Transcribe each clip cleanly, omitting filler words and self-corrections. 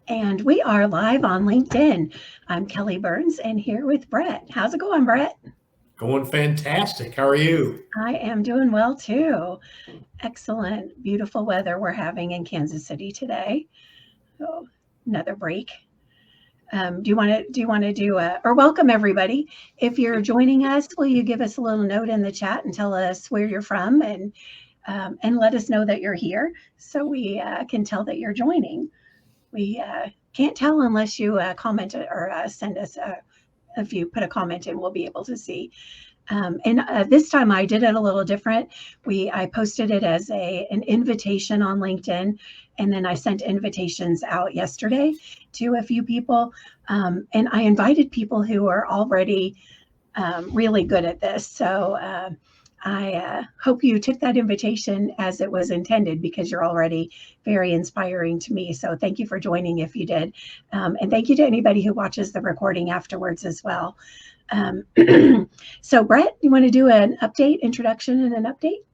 And we are live on LinkedIn. I'm Kelly Byrnes and here with Brett. How's it going, Brett? Going fantastic. How are you? I am doing well too. Excellent, beautiful weather we're having in Kansas City today. So another break. Or welcome everybody. If you're joining us, will you give us a little note in the chat and tell us where you're from and let us know that you're here so we can tell that you're joining. We can't tell unless you comment or send us if you put a comment in, we'll be able to see. And this time I did it a little different. I posted it as an invitation on LinkedIn, and then I sent invitations out yesterday to a few people. And I invited people who are already really good at this. So I hope you took that invitation as it was intended because you're already very inspiring to me. So thank you for joining if you did. And thank you to anybody who watches the recording afterwards as well. So Brett, you want to do an introduction and an update?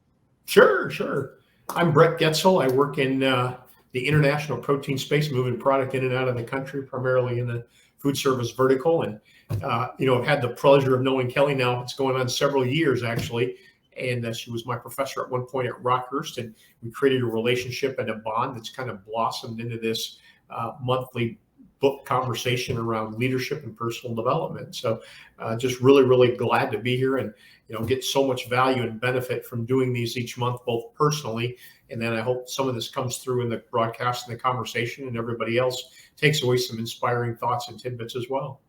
Sure. I'm Bret Getzel. I work in the international protein space, moving product in and out of the country, primarily in the food service vertical. And, I've had the pleasure of knowing Kelly now. It's going on several years, actually. And she was my professor at one point at Rockhurst. And we created a relationship and a bond that's kind of blossomed into this monthly book conversation around leadership and personal development. So just really glad to be here and, get so much value and benefit from doing these each month, both personally. And then I hope some of this comes through in the broadcast and the conversation and everybody else takes away some inspiring thoughts and tidbits as well.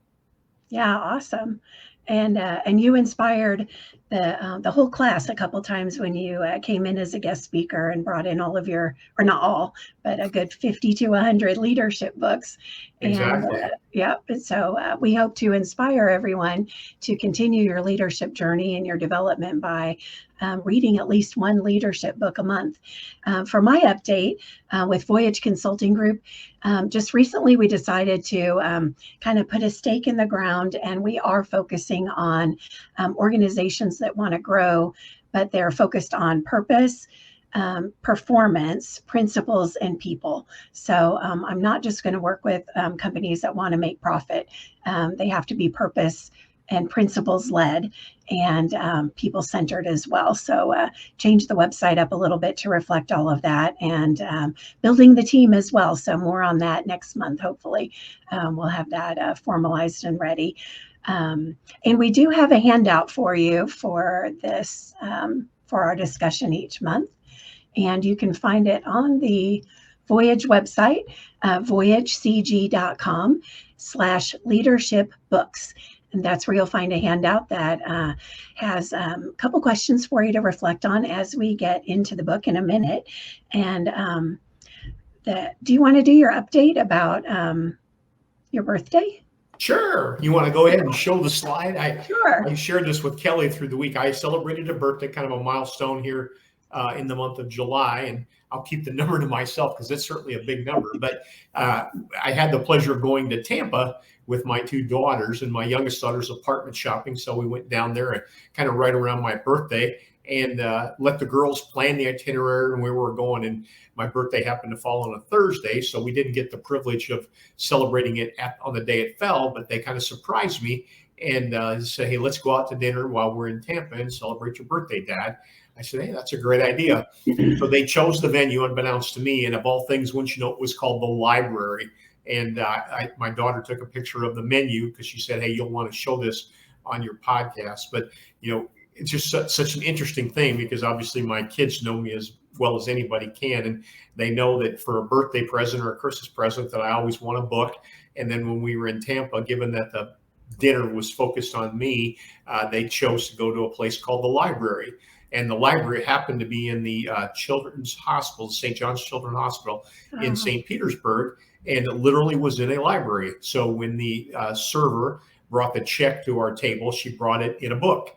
Yeah, awesome. And you inspired the whole class a couple times when you came in as a guest speaker and brought in all of your, or not all, but a good 50 to 100 leadership books. Exactly. And so we hope to inspire everyone to continue your leadership journey and your development by reading at least one leadership book a month. For my update with Voyage Consulting Group, just recently we decided to kind of put a stake in the ground, and we are focusing on organizations that want to grow, but they're focused on purpose, performance, principles, and people. So I'm not just going to work with companies that want to make profit. They have to be purpose and principles led and people centered as well. So change the website up a little bit to reflect all of that, and building the team as well. So more on that next month, hopefully. We'll have that formalized and ready. And we do have a handout for you for this, for our discussion each month. And you can find it on the Voyage website, voyagecg.com/leadership books. And that's where you'll find a handout that has a couple questions for you to reflect on as we get into the book in a minute. And do you want to do your update about your birthday? Sure. You want to go ahead and show the slide? Sure. I shared this with Kelly through the week. I celebrated a birthday, kind of a milestone here in the month of July, and I'll keep the number to myself because it's certainly a big number. But I had the pleasure of going to Tampa with my two daughters, and my youngest daughter's apartment shopping. So we went down there and kind of right around my birthday and let the girls plan the itinerary and where we were going. And my birthday happened to fall on a Thursday, so we didn't get the privilege of celebrating it on the day it fell, but they kind of surprised me and said, hey, let's go out to dinner while we're in Tampa and celebrate your birthday, Dad. I said, hey, that's a great idea. So they chose the venue unbeknownst to me. And of all things, wouldn't you know, it was called the library. And my daughter took a picture of the menu because she said, hey, you'll want to show this on your podcast. But, it's just such an interesting thing because obviously my kids know me as well as anybody can. And they know that for a birthday present or a Christmas present that I always want a book. And then when we were in Tampa, given that the dinner was focused on me, they chose to go to a place called the library. And the library happened to be in the Children's Hospital, St. John's Children's Hospital in St. Petersburg. And it literally was in a library. So when the server brought the check to our table, she brought it in a book.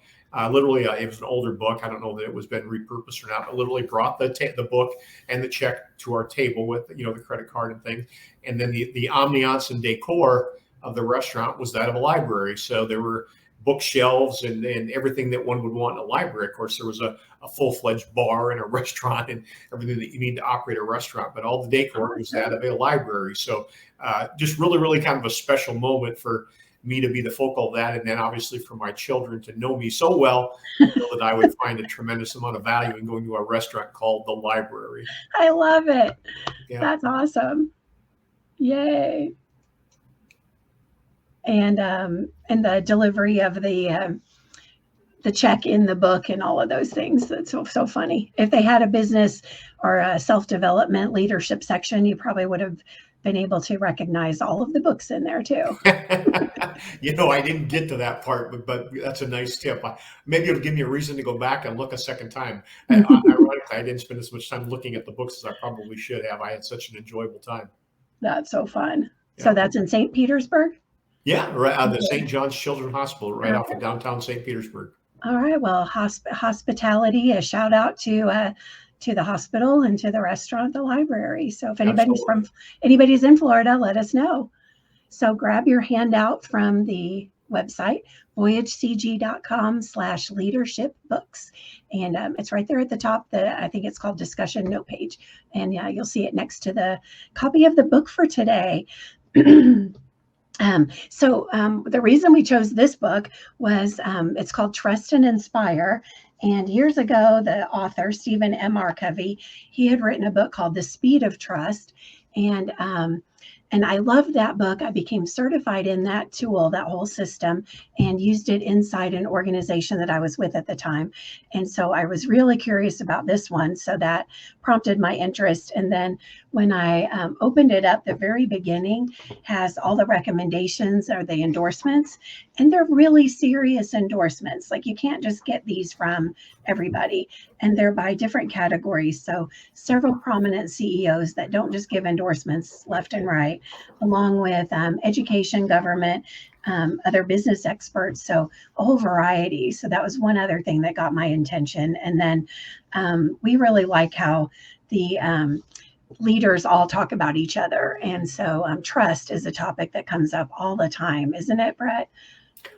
Literally, it was an older book. I don't know that it was been repurposed or not, but literally brought the book and the check to our table with, the credit card and things. And then the ambiance and decor of the restaurant was that of a library. So there were bookshelves and everything that one would want in a library. Of course, there was a full-fledged bar and a restaurant and everything that you need to operate a restaurant, but all the decor was that of a library. So just really, really kind of a special moment for me to be the focal of that. And then obviously for my children to know me so well, that I would find a tremendous amount of value in going to a restaurant called the library. I love it. Yeah. That's awesome. Yay. And the delivery of the check in the book and all of those things. That's so funny. If they had a business or a self-development leadership section, you probably would have been able to recognize all of the books in there too. I didn't get to that part, but that's a nice tip. Maybe it'll give me a reason to go back and look a second time. Ironically, I didn't spend as much time looking at the books as I probably should have. I had such an enjoyable time. That's so fun. Yeah. So that's in St. Petersburg? Yeah, right. The St. John's Children's Hospital, right off of downtown St. Petersburg. All right. Well, hospitality, a shout out to the hospital and to the restaurant, the library. So if anybody's in Florida, let us know. So grab your handout from the website, voyagecg.com/leadership books. And it's right there at the top. I think it's called discussion note page. And yeah, you'll see it next to the copy of the book for today. The reason we chose this book was it's called Trust and Inspire. And years ago, the author, Stephen M.R. Covey, he had written a book called The Speed of Trust. And I loved that book. I became certified in that tool, that whole system, and used it inside an organization that I was with at the time. And so I was really curious about this one. So that prompted my interest. And then when I opened it up, the very beginning has all the recommendations or the endorsements, and they're really serious endorsements. Like you can't just get these from everybody, and they're by different categories. So several prominent CEOs that don't just give endorsements left and right, along with education, government, other business experts. So a whole variety. So that was one other thing that got my attention. And then we really like how the leaders all talk about each other. And so trust is a topic that comes up all the time, isn't it, Brett?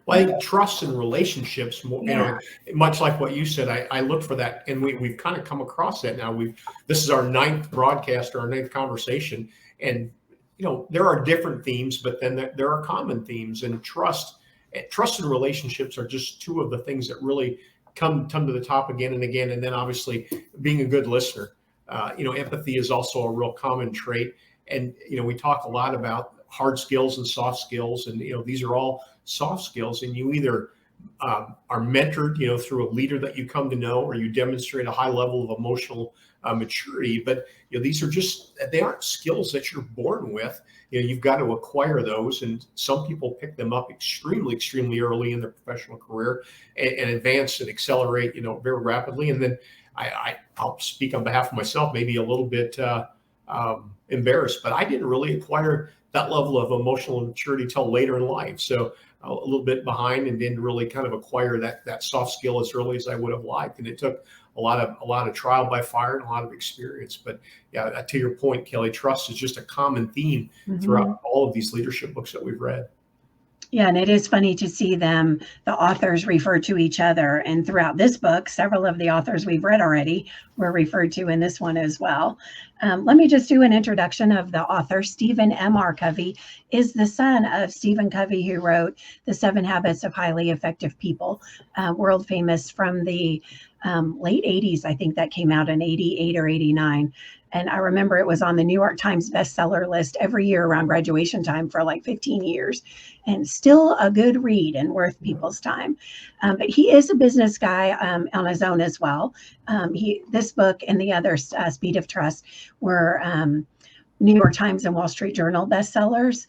Well, I think trust and relationships, much like what you said, I look for that, and we've kind of come across that now. This is our 9th broadcast or our 9th conversation, and there are different themes, but then there are common themes, and trust and relationships are just two of the things that really come to the top again and again. And then obviously being a good listener. Empathy is also a real common trait, and we talk a lot about hard skills and soft skills, and these are all soft skills, and you either are mentored through a leader that you come to know, or you demonstrate a high level of emotional maturity. But these are they aren't skills that you're born with. You've got to acquire those, and some people pick them up extremely early in their professional career and advance and accelerate very rapidly. And then I'll speak on behalf of myself, maybe a little bit embarrassed, but I didn't really acquire that level of emotional maturity till later in life. So a little bit behind, and didn't really kind of acquire that soft skill as early as I would have liked. And it took a lot of trial by fire and a lot of experience. But yeah, to your point, Kelly, trust is just a common theme throughout all of these leadership books that we've read. Yeah, and it is funny to see the authors refer to each other. And throughout this book, several of the authors we've read already were referred to in this one as well. Let me just do an introduction of the author. Stephen M.R. Covey is the son of Stephen Covey, who wrote The 7 Habits of Highly Effective People, world famous from the late 80s. I think that came out in 88 or 89. And I remember it was on the New York Times bestseller list every year around graduation time for like 15 years, and still a good read and worth people's time. But he is a business guy on his own as well. This book and the other, Speed of Trust, were New York Times and Wall Street Journal bestsellers,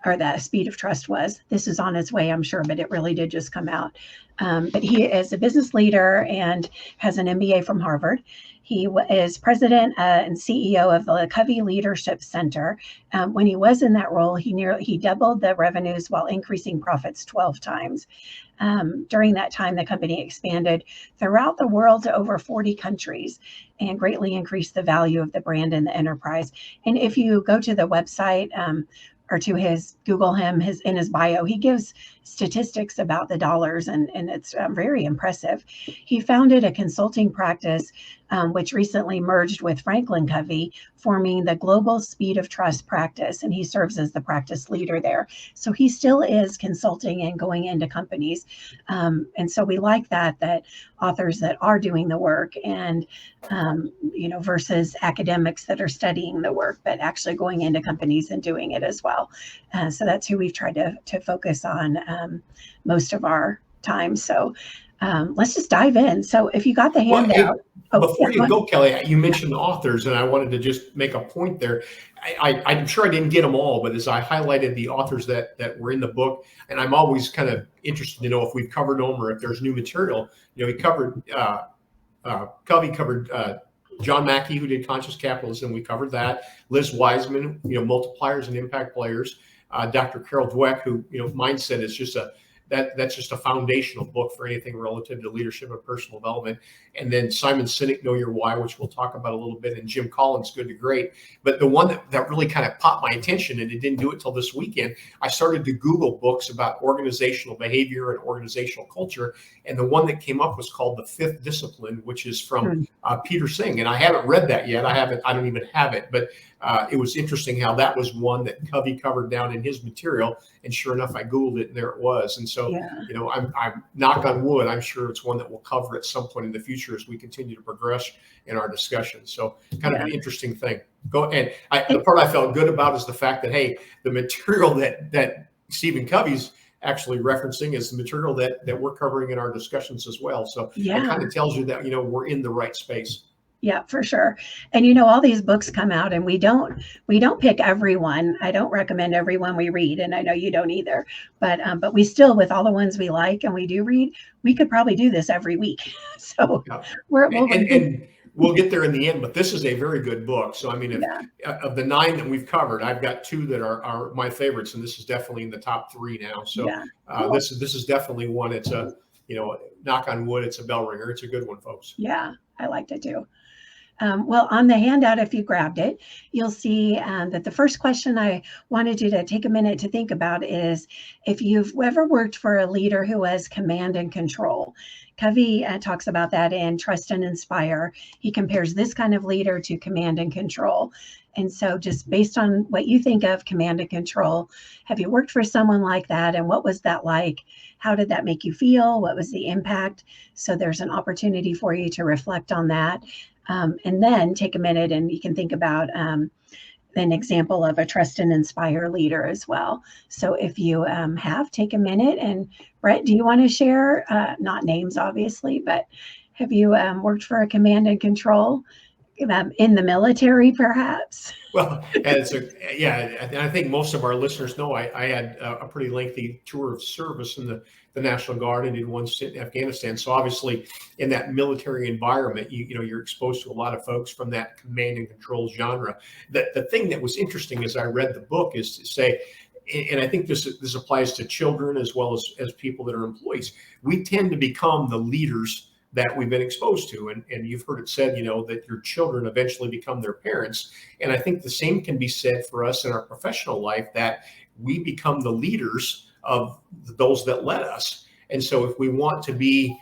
or the Speed of Trust was. This is on its way, I'm sure, but it really did just come out. But he is a business leader and has an MBA from Harvard. He is president and CEO of the Covey Leadership Center. When he was in that role, he doubled the revenues while increasing profits 12 times. During that time, the company expanded throughout the world to over 40 countries and greatly increased the value of the brand and the enterprise. And if you go to the website, or to Google him, in his bio, he gives statistics about the dollars, and it's very impressive. He founded a consulting practice, which recently merged with Franklin Covey, forming the Global Speed of Trust practice, and he serves as the practice leader there. So he still is consulting and going into companies. And so we like that authors that are doing the work, and versus academics that are studying the work, but actually going into companies and doing it as well. So that's who we've tried to focus on most of our time. So let's just dive in. So if you got the handout. Before you go, Kelly, you mentioned authors, and I wanted to just make a point there. I'm sure I didn't get them all, but as I highlighted the authors that were in the book, and I'm always kind of interested to know if we've covered them or if there's new material. He covered Covey covered John Mackey, who did Conscious Capitalism. We covered that. Liz Wiseman, Multipliers and Impact Players. Dr. Carol Dweck, who Mindset is just that's just a foundational book for anything relative to leadership and personal development. And then Simon Sinek, Know Your Why, which we'll talk about a little bit, and Jim Collins, Good to Great. But the one that really kind of popped my attention, and it didn't do it till this weekend, I started to Google books about organizational behavior and organizational culture. And the one that came up was called The Fifth Discipline, which is from Peter Singh. And I haven't read that yet. I don't even have it. But it was interesting how that was one that Covey covered down in his material. And sure enough, I Googled it and there it was. And so, I'm knock on wood, I'm sure it's one that we'll cover at some point in the future as we continue to progress in our discussion. So kind of an interesting thing. The part I felt good about is the fact that, hey, the material that Stephen Covey's actually referencing is the material that we're covering in our discussions as well. So it kind of tells you that, we're in the right space. Yeah, for sure. And all these books come out, and we don't pick everyone. I don't recommend everyone we read, and I know you don't either. But we still, with all the ones we like and we do read, we could probably do this every week. So we'll get there in the end. But this is a very good book. So I mean, of the 9 that we've covered, I've got 2 that are my favorites, and this is definitely in the top 3 now. So cool. This is definitely one. It's a knock on wood, it's a bell ringer. It's a good one, folks. Yeah, I liked it too. Well, on the handout, if you grabbed it, you'll see that the first question I wanted you to take a minute to think about is if you've ever worked for a leader who has command and control. Covey talks about that in Trust and Inspire. He compares this kind of leader to command and control. And so just based on what you think of command and control, have you worked for someone like that? And what was that like? How did that make you feel? What was the impact? So there's an opportunity for you to reflect on that. And then take a minute and you can think about an example of a Trust and Inspire leader as well. So if you take a minute, and Brett, do you want to share, not names obviously, but have you worked for a command and control in the military perhaps? Well, and I think most of our listeners know I had a pretty lengthy tour of service in the National Guard and did one stint in Afghanistan. So obviously in that military environment, you're exposed to a lot of folks from that command and control genre. The thing that was interesting as I read the book is to say, and I think this applies to children as well as people that are employees, we tend to become the leaders that we've been exposed to. And you've heard it said, that your children eventually become their parents. And I think the same can be said for us in our professional life, that we become the leaders of those that led us. And so if we want to be,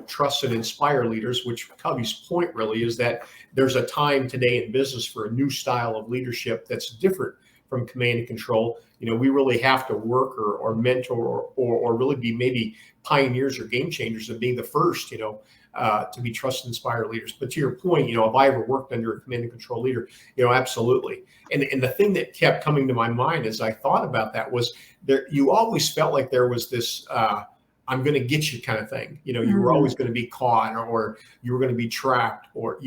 trust and inspire leaders, which Covey's point really is that there's a time today in business for a new style of leadership that's different from command and control. We really have to work or mentor or really be maybe pioneers or game changers and being the first, to be trust and inspire leaders. But to your point, have I ever worked under a command and control leader? Absolutely. And the thing that kept coming to my mind as I thought about that was you always felt like there was this, I'm going to get you kind of thing. You were always going to be caught or you were going to be trapped, or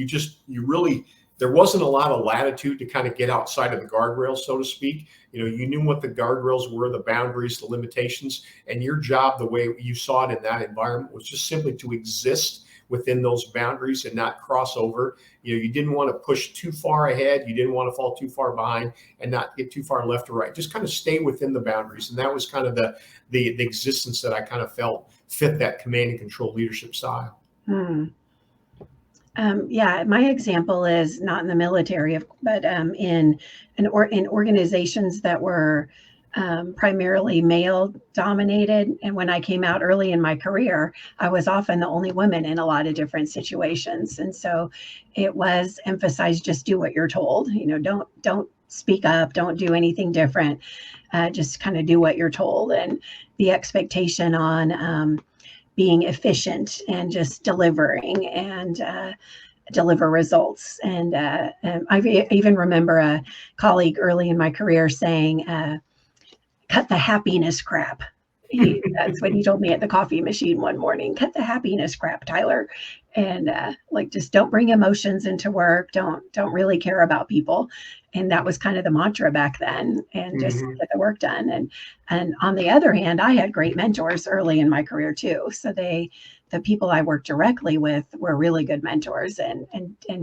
there wasn't a lot of latitude to kind of get outside of the guardrails, so to speak. You knew what the guardrails were, the boundaries, the limitations, and your job, the way you saw it in that environment, was just simply to exist within those boundaries and not cross over. You didn't want to push too far ahead. You didn't want to fall too far behind and not get too far left or right. Just kind of stay within the boundaries. And that was kind of the existence that I kind of felt fit that command and control leadership style. My example is not in the military, but in organizations that were primarily male dominated. And when I came out early in my career, I was often the only woman in a lot of different situations. And so it was emphasized, just do what you're told, don't speak up, don't do anything different, just kind of do what you're told. And the expectation on being efficient and just delivering and deliver results. And I even remember a colleague early in my career saying, cut the happiness crap. That's what he told me at the coffee machine one morning. Cut the happiness crap, Tyler. And just don't bring emotions into work. Don't really care about people. And that was kind of the mantra back then, and just get the work done. And on the other hand, I had great mentors early in my career too. So the people I worked directly with were really good mentors and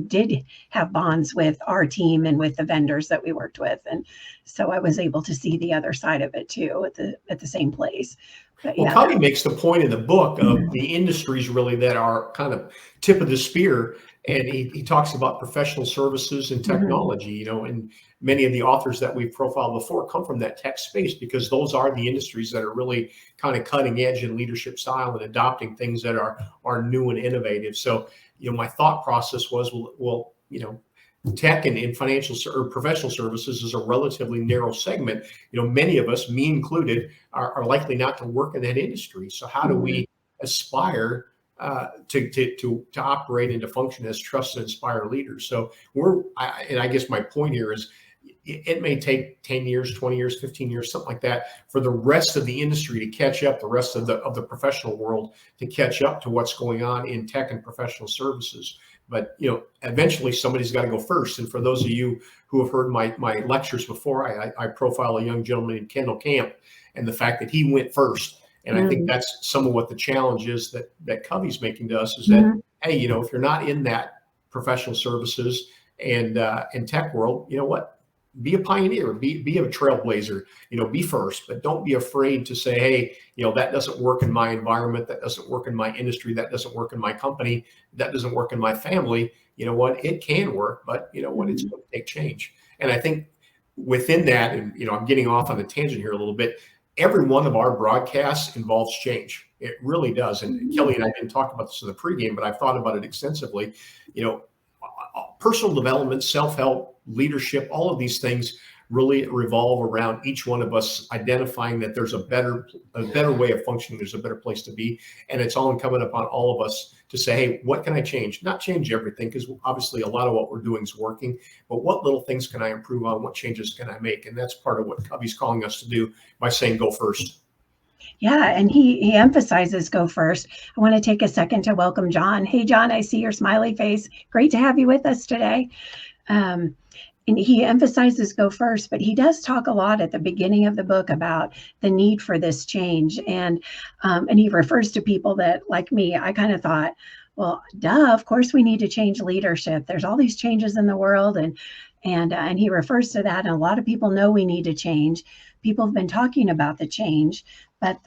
did have bonds with our team and with the vendors that we worked with. And so I was able to see the other side of it too at the same place. But, well, Covey makes the point in the book of the industries really that are kind of tip of the spear. And he talks about professional services and technology, and many of the authors that we've profiled before come from that tech space, because those are the industries that are really kind of cutting edge in leadership style and adopting things that are new and innovative. So, my thought process was, well, tech and financial or professional services is a relatively narrow segment. Many of us, me included, are likely not to work in that industry. So how do we aspire to operate and to function as trusted, inspired leaders? So I guess my point here is, it may take 10 years, 20 years, 15 years, something like that, for the rest of the industry to catch up, the rest of the professional world to catch up to what's going on in tech and professional services. But, eventually somebody's got to go first. And for those of you who have heard my lectures before, I profile a young gentleman named Kendall Camp, and the fact that he went first. And I think that's some of what the challenge is that Covey's making to us, is that, hey, if you're not in that professional services and tech world, you know what? Be a pioneer, be a trailblazer, be first, but don't be afraid to say, hey, that doesn't work in my environment. That doesn't work in my industry. That doesn't work in my company. That doesn't work in my family. You know what? It can work, but it's going to take change. And I think within that, and, I'm getting off on a tangent here a little bit, every one of our broadcasts involves change. It really does. And Kelly and I didn't talk about this in the pregame, but I've thought about it extensively. Personal development, self-help, leadership, all of these things really revolve around each one of us identifying that there's a better way of functioning. There's a better place to be. And it's all incumbent upon all of us to say, hey, what can I change? Not change everything, because obviously a lot of what we're doing is working, but what little things can I improve on? What changes can I make? And that's part of what Covey's calling us to do by saying, go first. Yeah, and he emphasizes go first. I want to take a second to welcome John. Hey, John, I see your smiley face. Great to have you with us today. And he emphasizes go first, but he does talk a lot at the beginning of the book about the need for this change. And he refers to people that, like me, I kind of thought, well, duh, of course we need to change leadership. There's all these changes in the world. And he refers to that. And a lot of people know we need to change. People have been talking about the change, but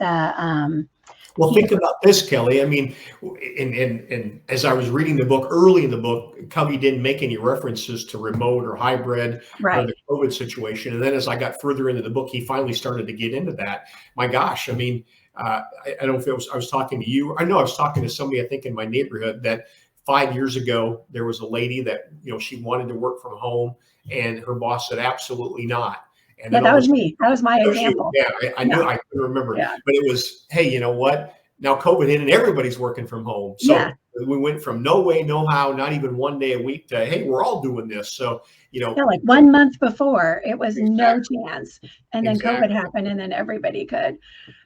well, think about this, Kelly. I mean, and as I was reading the book, early in the book, Covey didn't make any references to remote or hybrid or the COVID situation. And then as I got further into the book, he finally started to get into that. My gosh, I mean, I don't know if I was talking to you. I know I was talking to somebody, I think, in my neighborhood, that 5 years ago, there was a lady that, she wanted to work from home, and her boss said, absolutely not. And that was me. That was my example. I knew, I couldn't remember, but it was, hey, you know what? Now COVID hit and everybody's working from home. So we went from no way, no how, not even 1 day a week to, hey, we're all doing this. So, like 1 month before, it was no chance. And then COVID happened, and then everybody could.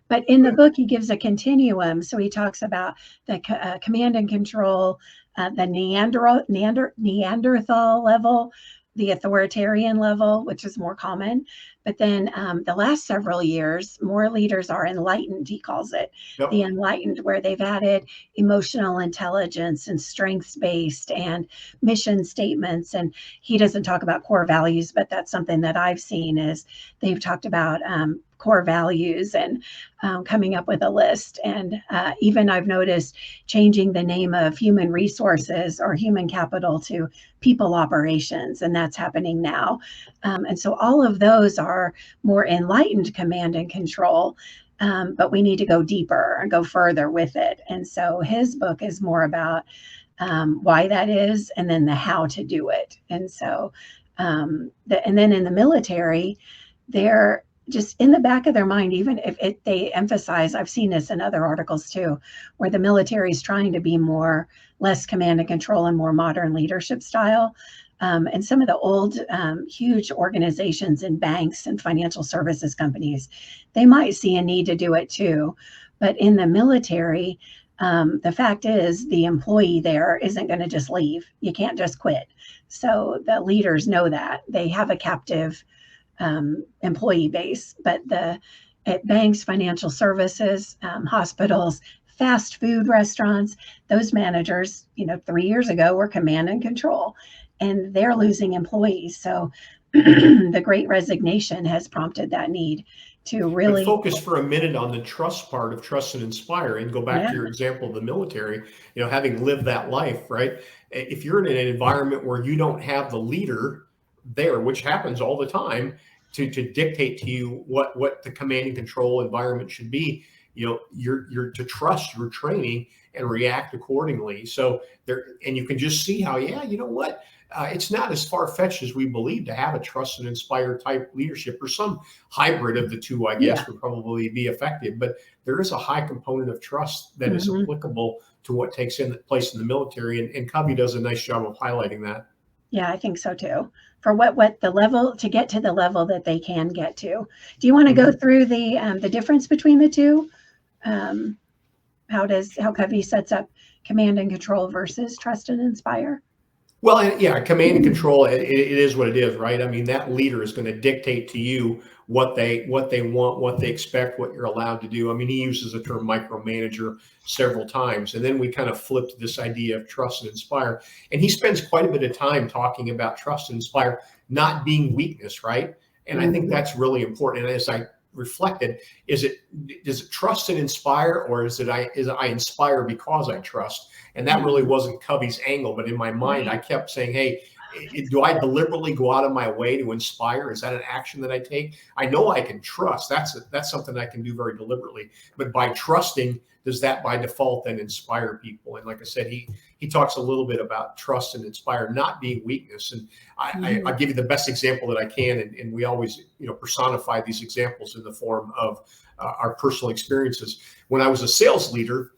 But in the book, he gives a continuum. So he talks about the command and control, the Neanderthal level, the authoritarian level, which is more common. But then the last several years, more leaders are enlightened, he calls it. The enlightened, where they've added emotional intelligence and strengths-based and mission statements. And he doesn't talk about core values, but that's something that I've seen, is they've talked about core values and coming up with a list. And even I've noticed changing the name of human resources or human capital to people operations, and that's happening now. And so all of those are are more enlightened command and control, but we need to go deeper and go further with it. And so his book is more about why that is, and then the how to do it. And so, and then in the military, they're just in the back of their mind, even if they emphasize, I've seen this in other articles too, where the military is trying to be less command and control and more modern leadership style. And some of the old huge organizations and banks and financial services companies, they might see a need to do it too. But in the military, the fact is the employee there isn't going to just leave. You can't just quit. So the leaders know that. They have a captive employee base, but at banks, financial services, hospitals, fast food restaurants, those managers, 3 years ago were command and control, and they're losing employees. So the Great Resignation has prompted that need to really focus for a minute on the trust part of Trust and Inspire, and go back to your example of the military, having lived that life, right? If you're in an environment where you don't have the leader there, which happens all the time, to dictate to you what the command and control environment should be, you're to trust your training and react accordingly. So and you can just see how, it's not as far-fetched as we believe to have a Trust and Inspire type leadership, or some hybrid of the two, I guess, would probably be effective. But there is a high component of trust that is applicable to what takes place in the military. And Covey does a nice job of highlighting that. Yeah, I think so too. For what the level, to get to the level that they can get to. Do you want to go through the difference between the two? How Covey sets up command and control versus Trust and Inspire? Well, yeah, command and control, it is what it is, right? I mean, that leader is going to dictate to you what they want, what they expect, what you're allowed to do. I mean, he uses the term micromanager several times. And then we kind of flipped this idea of Trust and Inspire. And he spends quite a bit of time talking about Trust and Inspire not being weakness, right? And I think that's really important. And as I reflected, does it trust and inspire, or is I inspire because I trust? And that really wasn't Covey's angle, but in my mind, I kept saying, hey, do I deliberately go out of my way to inspire? Is that an action that I take? I know I can trust. That's something I can do very deliberately. But by trusting, does that by default then inspire people? And like I said, he talks a little bit about trust and inspire not being weakness. And I'll give you the best example that I can. And we always, personify these examples in the form of our personal experiences. When I was a sales leader,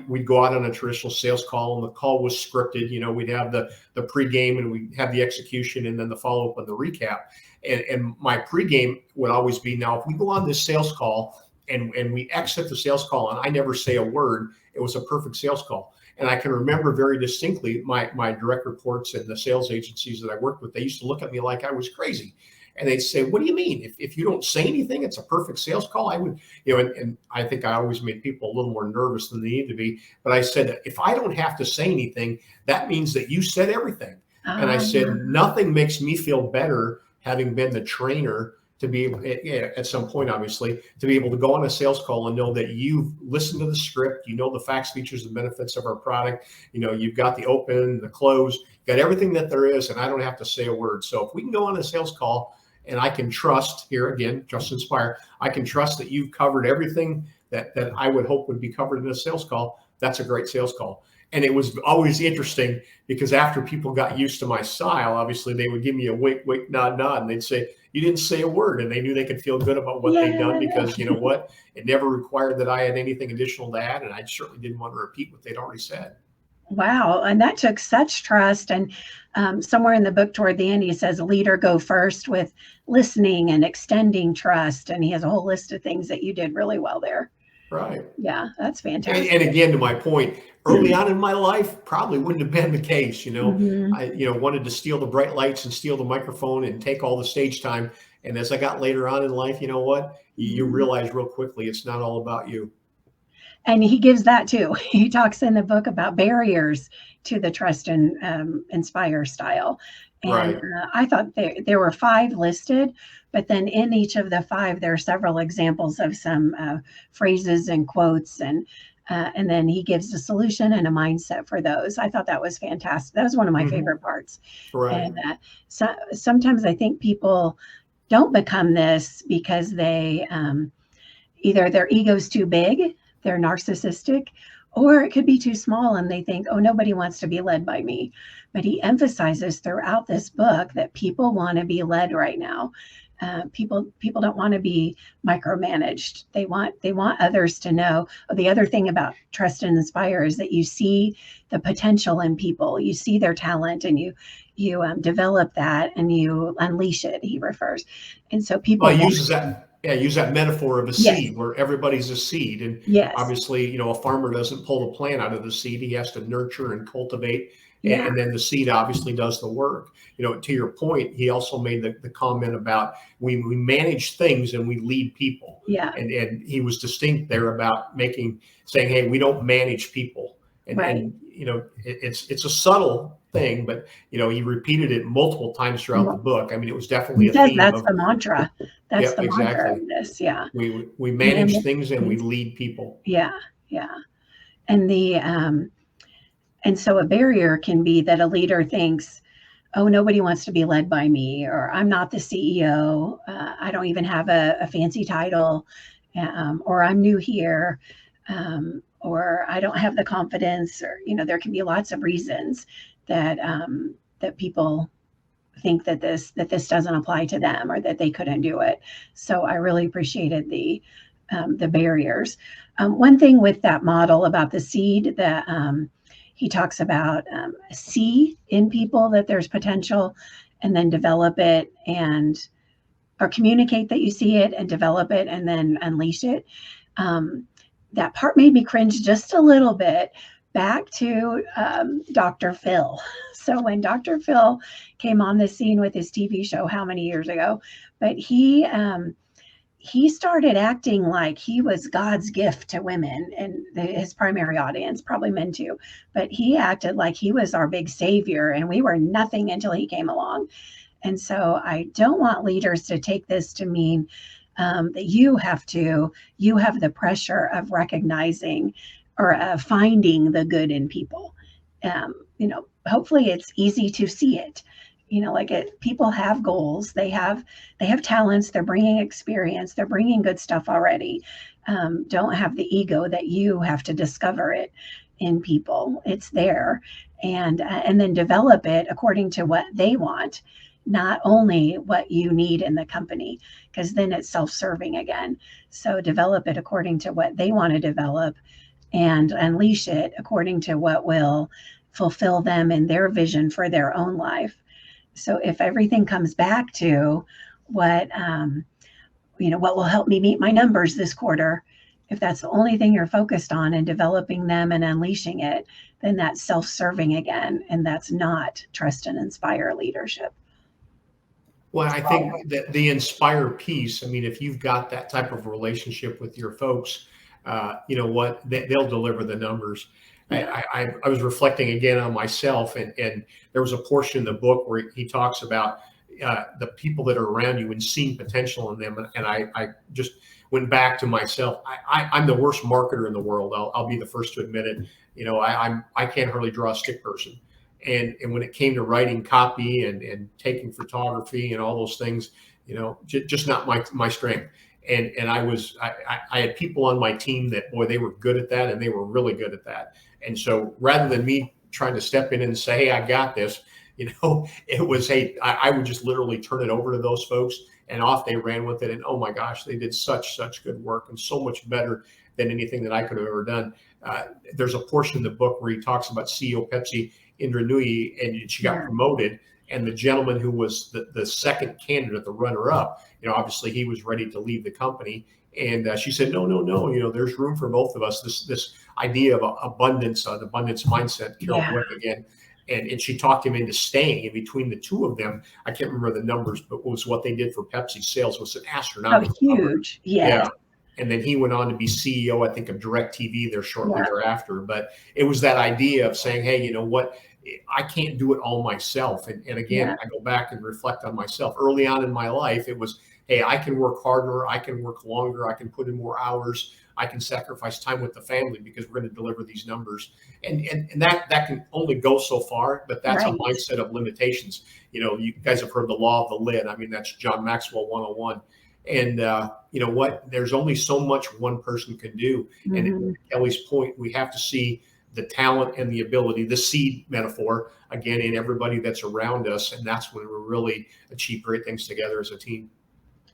we'd go out on a traditional sales call, and the call was scripted. We'd have the pregame, and we'd have the execution, and then the follow-up and the recap. And my pregame would always be, now, if we go on this sales call and we exit the sales call and I never say a word, it was a perfect sales call. And I can remember very distinctly my direct reports and the sales agencies that I worked with, they used to look at me like I was crazy. And they'd say, what do you mean? If you don't say anything, it's a perfect sales call? I would, and I think I always made people a little more nervous than they need to be. But I said, if I don't have to say anything, that means that you said everything. And I said, nothing makes me feel better, having been the trainer, to be able, at some point, obviously, to be able to go on a sales call and know that you've listened to the script, the facts, features, and benefits of our product, you've got the open, the close, got everything that there is, and I don't have to say a word. So if we can go on a sales call, and I can trust, here again, Trust and Inspire, I can trust that you've covered everything that I would hope would be covered in a sales call, that's a great sales call. And it was always interesting, because after people got used to my style, obviously they would give me a wink, nod, and they'd say, you didn't say a word. And they knew they could feel good about what they'd done, because you know what? It never required that I had anything additional to add. And I certainly didn't want to repeat what they'd already said. Wow. And that took such trust. And somewhere in the book toward the end, he says, leader, go first with listening and extending trust. And he has a whole list of things that you did really well there. Right. Yeah, that's fantastic. And again, to my point, early on in my life, probably wouldn't have been the case. I wanted to steal the bright lights and steal the microphone and take all the stage time. And as I got later on in life, you know what? You realize real quickly, it's not all about you. And he gives that too. He talks in the book about barriers to the Trust and Inspire style. And I thought there were 5 listed, but then in each of the 5, there are several examples of some phrases and quotes, and then he gives a solution and a mindset for those. I thought that was fantastic. That was one of my favorite parts. Right. And sometimes I think people don't become this because they either their ego's too big, they're narcissistic, or it could be too small and they think, oh, nobody wants to be led by me. But he emphasizes throughout this book that people want to be led right now. People don't want to be micromanaged. They want others to know. The other thing about Trust and Inspire is that you see the potential in people. You see their talent, and you develop that, and you unleash it. He refers, and so people. Well, he uses that. Yeah, use that metaphor of a Yes. seed, where everybody's a seed, and Yes. obviously, a farmer doesn't pull the plant out of the seed; he has to nurture and cultivate. Yeah. And then the seed obviously does the work. To your point, he also made the comment about we manage things and we lead people. Yeah. And he was distinct there about saying, hey, we don't manage people. And, right. and it's a subtle thing, but he repeated it multiple times throughout the book. I mean, it was definitely a theme. That's the mantra. That's the exactly. mantra of this. Yeah. We manage things and we lead people. Yeah. Yeah. And and so a barrier can be that a leader thinks, oh, nobody wants to be led by me, or I'm not the CEO. I don't even have a fancy title, or I'm new here, or I don't have the confidence, or, there can be lots of reasons that that people think that this doesn't apply to them, or that they couldn't do it. So I really appreciated the barriers. One thing with that model about the seed, that he talks about see in people that there's potential, and then develop it, or communicate that you see it and develop it and then unleash it. That part made me cringe just a little bit, back to Dr. Phil. So when Dr. Phil came on the scene with his TV show, how many years ago, but he started acting like he was God's gift to women and his primary audience, probably men too, but he acted like he was our big savior and we were nothing until he came along. And so I don't want leaders to take this to mean that you have the pressure of recognizing or finding the good in people. Hopefully it's easy to see it. People have goals, they have talents, they're bringing experience, they're bringing good stuff already. Don't have the ego that you have to discover it in people. It's there, and then develop it according to what they want, not only what you need in the company, because then it's self-serving again. So develop it according to what they want to develop, and unleash it according to what will fulfill them in their vision for their own life. So if everything comes back to what will help me meet my numbers this quarter, if that's the only thing you're focused on and developing them and unleashing it, then that's self-serving again, and that's not trust and inspire leadership. Well, I think that the inspire piece, I mean, if you've got that type of relationship with your folks, they'll deliver the numbers. Yeah. I was reflecting again on myself, and there was a portion in the book where he talks about the people that are around you and seeing potential in them. And I just went back to myself. I'm the worst marketer in the world. I'll be the first to admit it. I can't hardly draw a stick person. And when it came to writing copy and taking photography and all those things, just not my strength. And I had people on my team that, boy, they were good at that, and they were really good at that. And so rather than me trying to step in and say, hey, I got this, it was, hey, I would just literally turn it over to those folks, and off they ran with it. And oh my gosh, they did such good work, and so much better than anything that I could have ever done. There's a portion in the book where he talks about CEO Pepsi, Indra Nooyi, and she got promoted. And the gentleman who was the second candidate, the runner-up, obviously he was ready to leave the company. And she said, no, there's room for both of us. This idea of abundance, the abundance mindset, Carol Dweck again. And she talked him into staying. And between the two of them, I can't remember the numbers, but it was what they did for Pepsi sales was an astronomical huge. Yeah. And then he went on to be CEO, I think, of DirecTV there shortly thereafter. But it was that idea of saying, hey, you know what? I can't do it all myself. And again, I go back and reflect on myself. Early on in my life, it was, hey, I can work harder, I can work longer, I can put in more hours. I can sacrifice time with the family because we're going to deliver these numbers. And that can only go so far, but that's a mindset of limitations. You guys have heard the law of the lid. I mean, that's John Maxwell 101. And you know what? There's only so much one person can do. And Kelly's point, we have to see the talent and the ability, the seed metaphor, again, in everybody that's around us. And that's when we really achieve great things together as a team.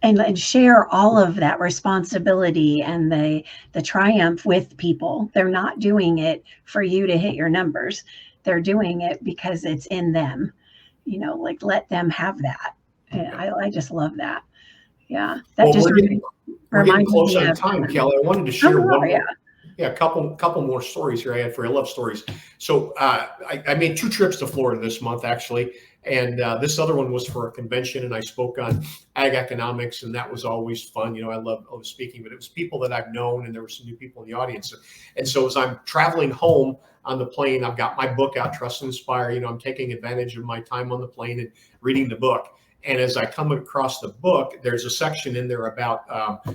And share all of that responsibility and the triumph with people. They're not doing it for you to hit your numbers. They're doing it because it's in them. Like, let them have that. I just love that. Yeah. That just we're getting close on time, Kelly. I wanted to share a couple more stories here I had for you. I love stories. So I made 2 trips to Florida this month, actually. And this other one was for a convention, and I spoke on ag economics, and that was always fun. I love speaking, but it was people that I've known, and there were some new people in the audience. And so as I'm traveling home on the plane, I've got my book out, Trust and Inspire. I'm taking advantage of my time on the plane and reading the book. And as I come across the book, there's a section in there about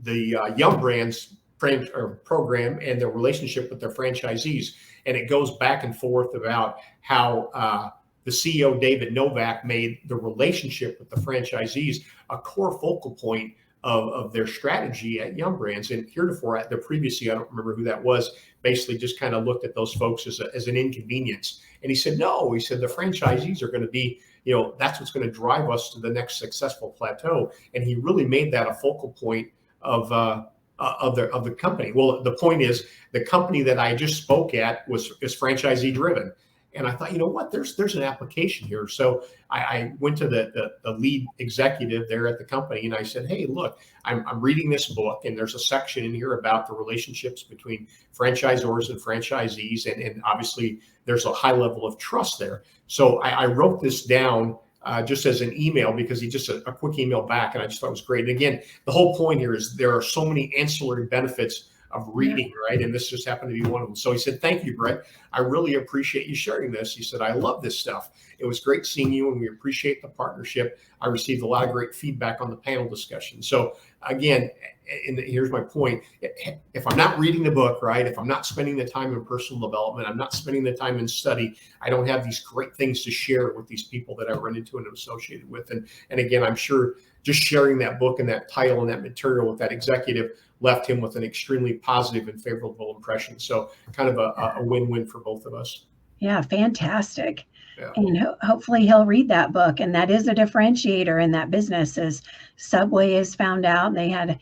the Young Brands program and their relationship with their franchisees. And it goes back and forth about how the CEO, David Novak, made the relationship with the franchisees a core focal point of their strategy at Young Brands. And heretofore, at the previous CEO, I don't remember who that was, basically just kind of looked at those folks as an inconvenience. And he said, no, he said, the franchisees are going to be, that's what's going to drive us to the next successful plateau. And he really made that a focal point of the company. Well, the point is, the company that I just spoke at is franchisee driven. And I thought, what, there's an application here. So I went to the lead executive there at the company, and I said, hey, look, I'm reading this book, and there's a section in here about the relationships between franchisors and franchisees. And obviously there's a high level of trust there. So I wrote this down just as an email, because he just a quick email back, and I just thought it was great. And again, the whole point here is there are so many ancillary benefits of reading, right? And this just happened to be one of them. So he said, thank you, Brett. I really appreciate you sharing this. He said, I love this stuff. It was great seeing you, and we appreciate the partnership. I received a lot of great feedback on the panel discussion. So again, and here's my point. If I'm not reading the book, right, if I'm not spending the time in personal development, I'm not spending the time in study, I don't have these great things to share with these people that I run into and am associated with. And again, I'm sure just sharing that book and that title and that material with that executive left him with an extremely positive and favorable impression. So kind of a win-win for both of us. Yeah, fantastic. Yeah. And hopefully he'll read that book. And that is a differentiator in that business, as Subway has found out. They had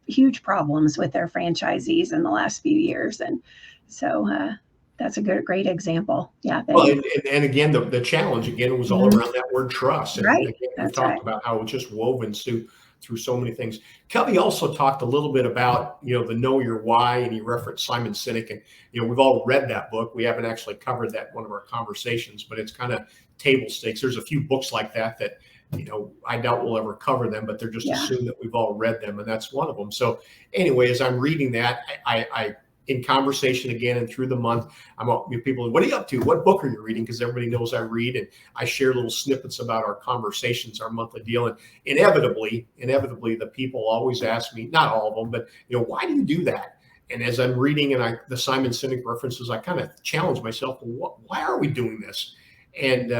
huge problems with their franchisees in the last few years. And so that's a great example. Yeah. Well, and again, the challenge again was all around that word trust. And right. Again, we talked about how it's just woven through so many things. Covey also talked a little bit about, the know your why, and he referenced Simon Sinek. And, we've all read that book. We haven't actually covered that in one of our conversations, but it's kind of table stakes. There's a few books like that, I doubt we'll ever cover them, but they're just assumed that we've all read them. And that's one of them. So anyway, as I'm reading that, I in conversation again and through the month, people, what are you up to? What book are you reading? Because everybody knows I read, and I share little snippets about our conversations, our monthly deal. And inevitably, the people always ask me, not all of them, but why do you do that? And as I'm reading and the Simon Sinek references, I kind of challenge myself, why are we doing this? And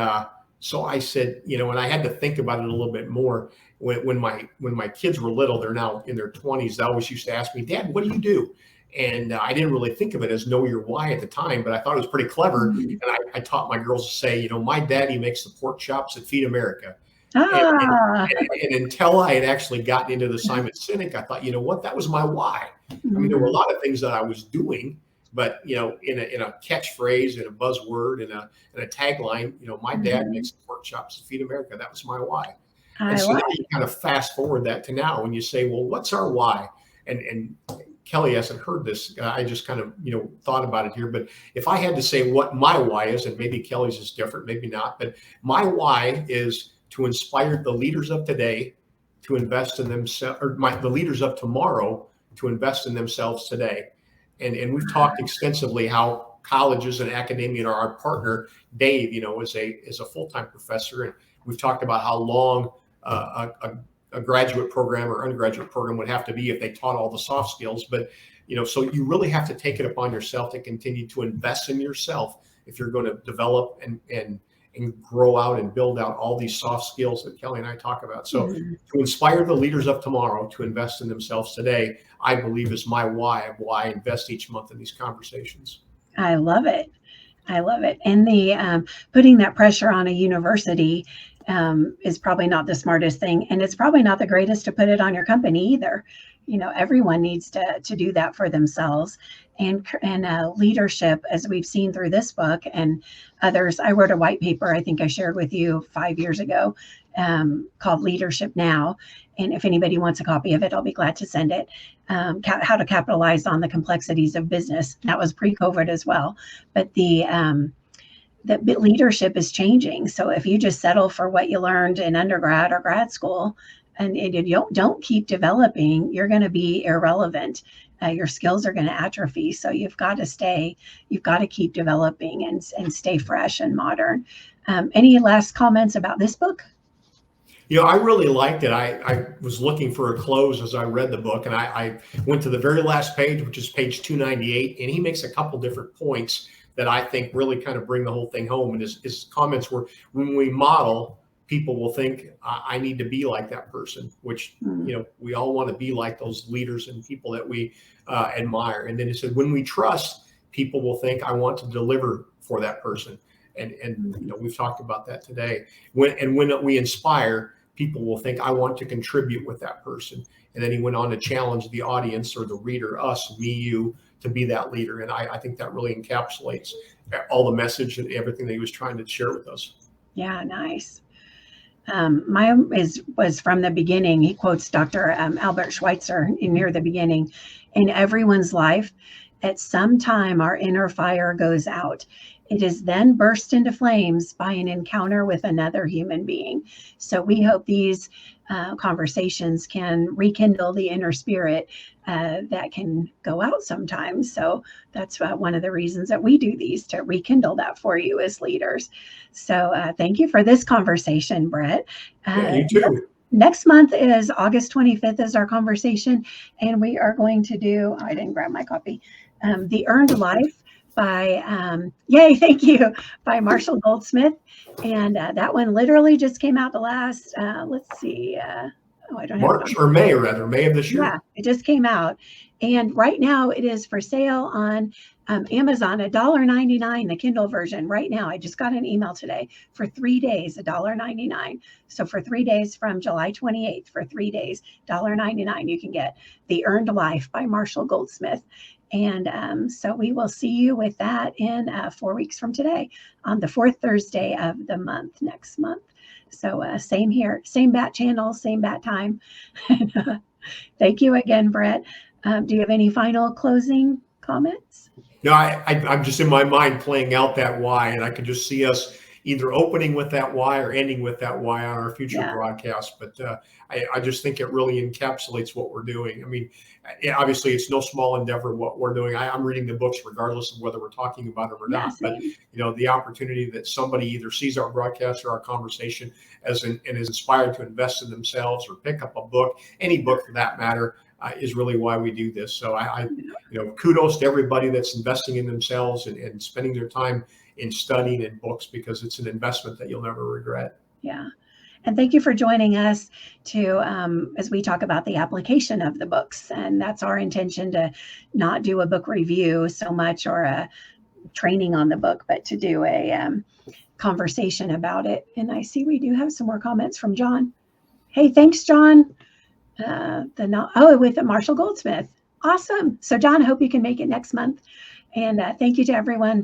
so I said, and I had to think about it a little bit more. When my kids were little, they're now in their 20s, they always used to ask me, Dad, what do you do? And I didn't really think of it as know your why at the time, but I thought it was pretty clever. And I taught my girls to say, my daddy makes the pork chops at Feed America. And until I had actually gotten into the Simon Sinek, I thought, what, that was my why. I mean, there were a lot of things that I was doing, but in a catchphrase, in a buzzword, in a tagline, my dad makes the pork chops at Feed America. That was my why. And so now you kind of fast forward that to now, when you say, well, what's our why? And Kelly hasn't heard this. I just kind of, thought about it here. But if I had to say what my why is, and maybe Kelly's is different, maybe not, but my why is to inspire the leaders of today to invest in themselves, or the leaders of tomorrow to invest in themselves today. And we've talked extensively how colleges and academia are our partner. Dave, is a full-time professor, and we've talked about how long a a graduate program or undergraduate program would have to be if they taught all the soft skills. But, so you really have to take it upon yourself to continue to invest in yourself if you're going to develop and grow out and build out all these soft skills that Kelly and I talk about. So to inspire the leaders of tomorrow to invest in themselves today, I believe is my why of why I invest each month in these conversations. I love it. I love it. And the putting that pressure on a university is probably not the smartest thing. And it's probably not the greatest to put it on your company either. Everyone needs to do that for themselves. And leadership, as we've seen through this book and others. I wrote a white paper, I think I shared with you 5 years ago, called Leadership Now. And if anybody wants a copy of it, I'll be glad to send it. How to capitalize on the complexities of business. That was pre-COVID as well. But the leadership is changing. So if you just settle for what you learned in undergrad or grad school, and you don't keep developing, you're going to be irrelevant. Your skills are going to atrophy. So you've got to keep developing and stay fresh and modern. Any last comments about this book? I really liked it. I was looking for a close as I read the book, and I went to the very last page, which is page 298, and he makes a couple different points that I think really kind of bring the whole thing home. And his comments were, when we model, people will think I need to be like that person, which, we all want to be like those leaders and people that we admire. And then he said, when we trust, people will think I want to deliver for that person. And we've talked about that today. When we inspire, people will think I want to contribute with that person. And then he went on to challenge the audience or the reader, us, me, you, to be that leader. And I think that really encapsulates all the message and everything that he was trying to share with us. Yeah, nice. Mine was from the beginning. He quotes Dr. Albert Schweitzer near the beginning. In everyone's life, at some time, our inner fire goes out. It is then burst into flames by an encounter with another human being. So we hope these conversations can rekindle the inner spirit that can go out sometimes. So that's one of the reasons that we do these, to rekindle that for you as leaders. So thank you for this conversation, Bret. You too. Next month is August 25th is our conversation. And we are going to do, I didn't grab my copy, The Earned Life by, yay, thank you, by Marshall Goldsmith. And that one literally just came out the last, let's see, I don't March or May, May of this year. Yeah, it just came out. And right now it is for sale on Amazon, $1.99, the Kindle version right now. I just got an email today for 3 days, $1.99. So for 3 days from July 28th, for 3 days, $1.99, you can get The Earned Life by Marshall Goldsmith. And so we will see you with that in 4 weeks from today on the fourth Thursday of the month, next month. So same here, same bat channel, same bat time. Thank you again, Bret. Do you have any final closing comments? No, I'm just in my mind playing out that why, and I could just see us either opening with that why or ending with that why on our future broadcast. But I just think it really encapsulates what we're doing. I mean, obviously it's no small endeavor what we're doing. I'm reading the books regardless of whether we're talking about it or not. But the opportunity that somebody either sees our broadcast or our conversation and is inspired to invest in themselves or pick up a book, any book for that matter, is really why we do this. So I kudos to everybody that's investing in themselves and spending their time in studying and books, because it's an investment that you'll never regret. Yeah. And thank you for joining us as we talk about the application of the books. And that's our intention, to not do a book review so much or a training on the book, but to do a conversation about it. And I see we do have some more comments from John. Hey, thanks, John. With Marshall Goldsmith. Awesome. So John, I hope you can make it next month. And thank you to everyone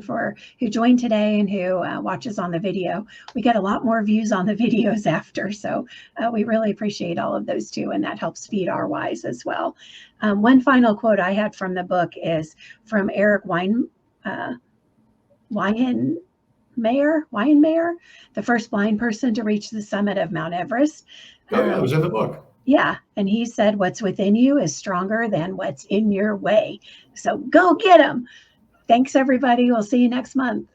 who joined today and who watches on the video. We get a lot more views on the videos after, so we really appreciate all of those too, and that helps feed our whys as well. One final quote I had from the book is from Eric Weinmayer, the first blind person to reach the summit of Mount Everest. It was in the book. Yeah. And he said, what's within you is stronger than what's in your way. So go get them. Thanks, everybody. We'll see you next month.